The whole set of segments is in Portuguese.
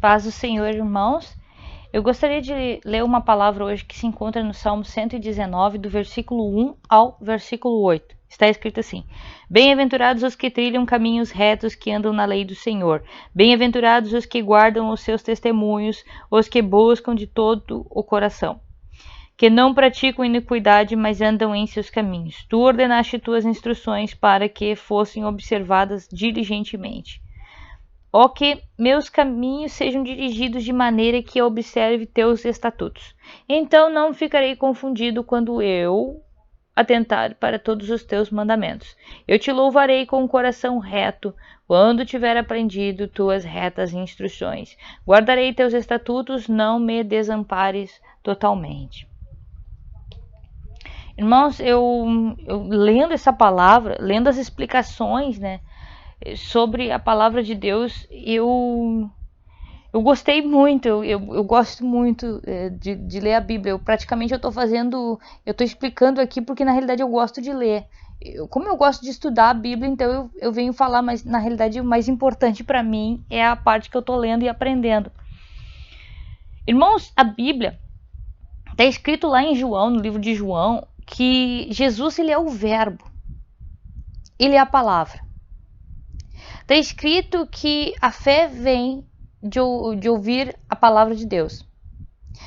Paz do Senhor, irmãos. Eu gostaria de ler uma palavra hoje que se encontra no Salmo 119, do versículo 1 ao versículo 8. Está escrito assim: Bem-aventurados os que trilham caminhos retos, que andam na lei do Senhor. Bem-aventurados os que guardam os seus testemunhos, os que buscam de todo o coração. Que não praticam iniquidade, mas andam em seus caminhos. Tu ordenaste tuas instruções para que fossem observadas diligentemente. Ó que meus caminhos sejam dirigidos de maneira que eu observe teus estatutos. Então não ficarei confundido quando eu atentar para todos os teus mandamentos. Eu te louvarei com o coração reto, quando tiver aprendido tuas retas instruções. Guardarei teus estatutos, não me desampares totalmente. Irmãos, eu lendo essa palavra, lendo as explicações, né, sobre a palavra de Deus, eu gostei muito, eu gosto muito de ler a Bíblia. Eu estou explicando aqui porque na realidade eu gosto de ler. Como eu gosto de estudar a Bíblia, então eu venho falar, mas na realidade o mais importante para mim é a parte que eu estou lendo e aprendendo. Irmãos, a Bíblia está escrito lá em João, no livro de João, que Jesus ele é o Verbo, ele é a palavra. Está escrito que a fé vem de ouvir a palavra de Deus.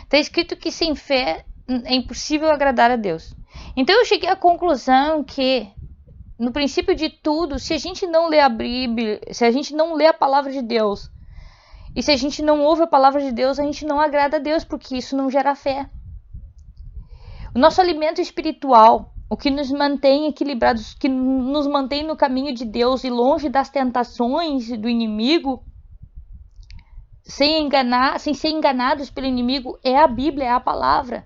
Está escrito que sem fé é impossível agradar a Deus. Então eu cheguei à conclusão que, no princípio de tudo, se a gente não lê a Bíblia, se a gente não lê a palavra de Deus, e se a gente não ouve a palavra de Deus, a gente não agrada a Deus, porque isso não gera fé. O nosso alimento espiritual, o que nos mantém equilibrados, que nos mantém no caminho de Deus e longe das tentações do inimigo, sem ser enganados pelo inimigo, é a Bíblia, é a palavra.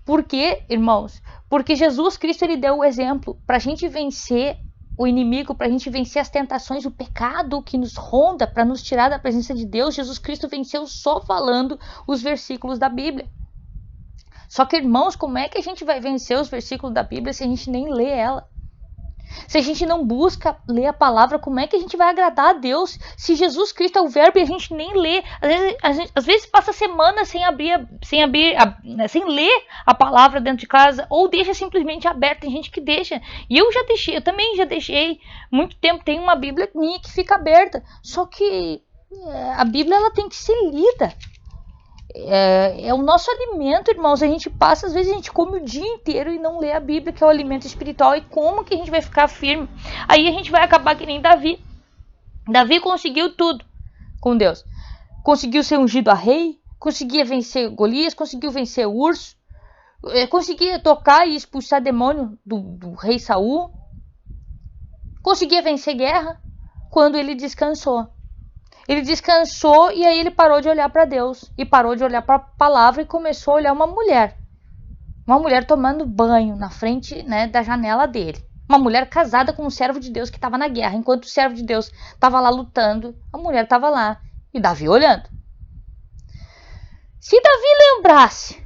Por quê, irmãos? Porque Jesus Cristo ele deu o exemplo para a gente vencer o inimigo, para a gente vencer as tentações, o pecado que nos ronda, para nos tirar da presença de Deus. Jesus Cristo venceu só falando os versículos da Bíblia. Só que, irmãos, como é que a gente vai vencer os versículos da Bíblia se a gente nem lê ela? Se a gente não busca ler a palavra, como é que a gente vai agradar a Deus? Se Jesus Cristo é o Verbo e a gente nem lê, às vezes passa semanas sem ler a palavra dentro de casa, ou deixa simplesmente aberta. Tem gente que deixa. E eu também já deixei muito tempo. Tem uma Bíblia minha que fica aberta. Só que a Bíblia ela tem que ser lida. É o nosso alimento, irmãos. A gente passa, às vezes a gente come o dia inteiro e não lê a Bíblia, que é o alimento espiritual. E como que a gente vai ficar firme? Aí a gente vai acabar que nem Davi. Davi conseguiu tudo com Deus. Conseguiu ser ungido a rei, conseguia vencer Golias, conseguiu vencer o urso, conseguia tocar e expulsar demônio do rei Saul, conseguia vencer guerra quando ele descansou. Ele descansou e aí ele parou de olhar para Deus e parou de olhar para a palavra e começou a olhar uma mulher tomando banho na frente, né, da janela dele. Uma mulher casada com um servo de Deus que estava na guerra. Enquanto o servo de Deus estava lá lutando, a mulher estava lá e Davi olhando. Se Davi lembrasse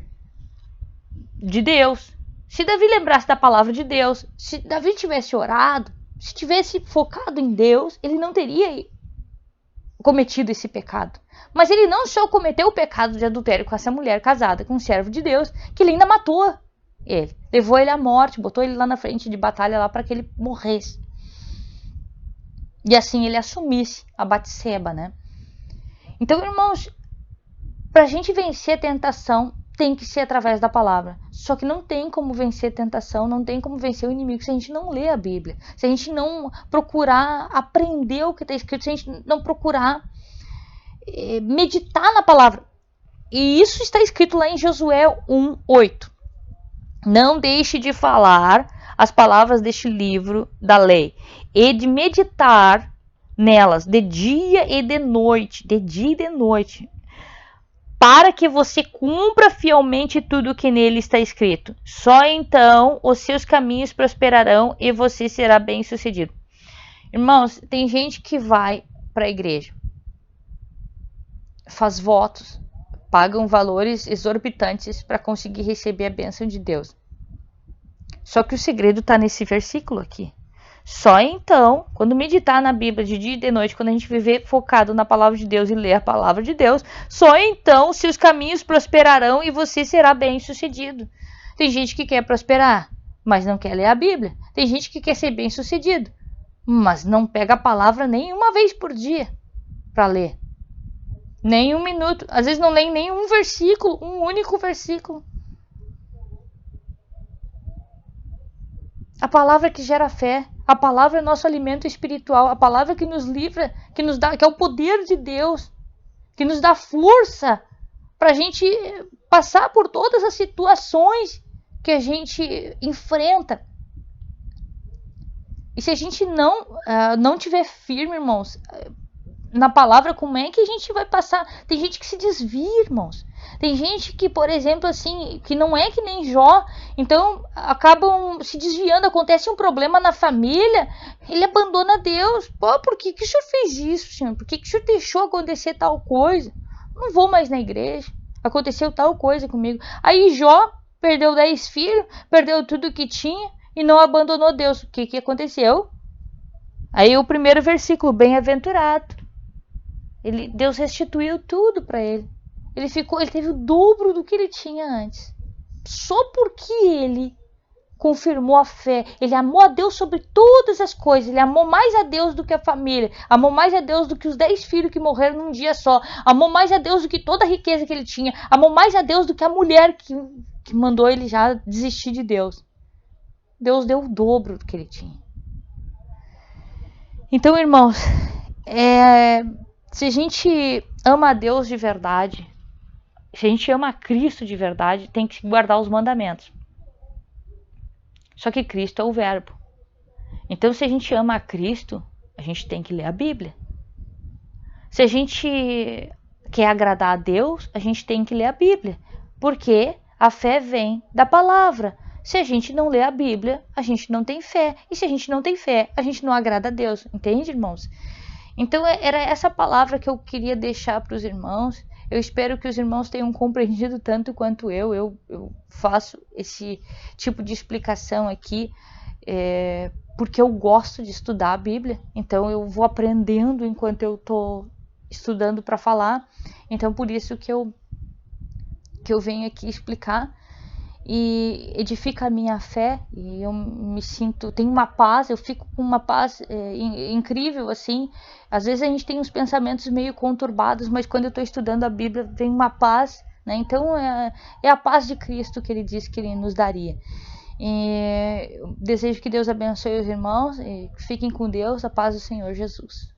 de Deus, se Davi lembrasse da palavra de Deus, se Davi tivesse orado, se tivesse focado em Deus, ele não teria cometido esse pecado. Mas ele não só cometeu o pecado de adultério com essa mulher casada com um servo de Deus, que ele ainda matou ele. Levou ele à morte, botou ele lá na frente de batalha lá para que ele morresse. E assim ele assumisse a Batseba, né? Então, irmãos, para a gente vencer a tentação, tem que ser através da palavra. Só que não tem como vencer a tentação, não tem como vencer o inimigo se a gente não lê a Bíblia. Se a gente não procurar aprender o que está escrito, se a gente não procurar meditar na palavra. E isso está escrito lá em Josué 1:8. Não deixe de falar as palavras deste livro da lei e de meditar nelas de dia e de noite, para que você cumpra fielmente tudo o que nele está escrito. Só então os seus caminhos prosperarão e você será bem-sucedido. Irmãos, tem gente que vai para a igreja, faz votos, pagam valores exorbitantes para conseguir receber a bênção de Deus. Só que o segredo está nesse versículo aqui. Só então, quando meditar na Bíblia de dia e de noite, quando a gente viver focado na palavra de Deus e ler a palavra de Deus, só então seus caminhos prosperarão e você será bem-sucedido. Tem gente que quer prosperar, mas não quer ler a Bíblia. Tem gente que quer ser bem-sucedido, mas não pega a palavra nem uma vez por dia para ler. Nem um minuto. Às vezes não lê nem um versículo, um único versículo. A palavra que gera fé, a palavra é nosso alimento espiritual, a palavra que nos livra, que nos dá, que é o poder de Deus, que nos dá força para a gente passar por todas as situações que a gente enfrenta. E se a gente não tiver firme, irmãos, na palavra, como é que a gente vai passar? Tem gente que se desvia, irmãos. Tem gente que, por exemplo, assim, que não é que nem Jó, então acabam se desviando, acontece um problema na família, ele abandona Deus. Pô, por que o senhor fez isso, senhor? Por que o senhor deixou acontecer tal coisa? Não vou mais na igreja, aconteceu tal coisa comigo. Aí Jó perdeu 10 filhos, perdeu tudo que tinha e não abandonou Deus. O que aconteceu? Aí o primeiro versículo, bem-aventurado. Deus restituiu tudo para ele. Ele teve o dobro do que ele tinha antes. Só porque ele confirmou a fé, ele amou a Deus sobre todas as coisas, ele amou mais a Deus do que a família, amou mais a Deus do que os 10 filhos que morreram num dia só, amou mais a Deus do que toda a riqueza que ele tinha, amou mais a Deus do que a mulher que mandou ele já desistir de Deus. Deus deu o dobro do que ele tinha. Então, irmãos, se a gente ama a Deus de verdade, se a gente ama a Cristo de verdade, tem que guardar os mandamentos. Só que Cristo é o verbo. Então, se a gente ama a Cristo, a gente tem que ler a Bíblia. Se a gente quer agradar a Deus, a gente tem que ler a Bíblia. Porque a fé vem da palavra. Se a gente não lê a Bíblia, a gente não tem fé. E se a gente não tem fé, a gente não agrada a Deus. Entende, irmãos? Então, era essa palavra que eu queria deixar para os irmãos. Eu espero que os irmãos tenham compreendido tanto quanto eu. Eu faço esse tipo de explicação aqui porque eu gosto de estudar a Bíblia. Então, eu vou aprendendo enquanto eu estou estudando para falar. Então, por isso que eu venho aqui explicar. E edifica a minha fé, e eu me sinto, tenho uma paz, eu fico com uma paz incrível, assim. Às vezes a gente tem uns pensamentos meio conturbados, mas quando eu estou estudando a Bíblia, vem uma paz, né? Então é a paz de Cristo que ele disse que ele nos daria. E eu desejo que Deus abençoe os irmãos, e fiquem com Deus, a paz do Senhor Jesus.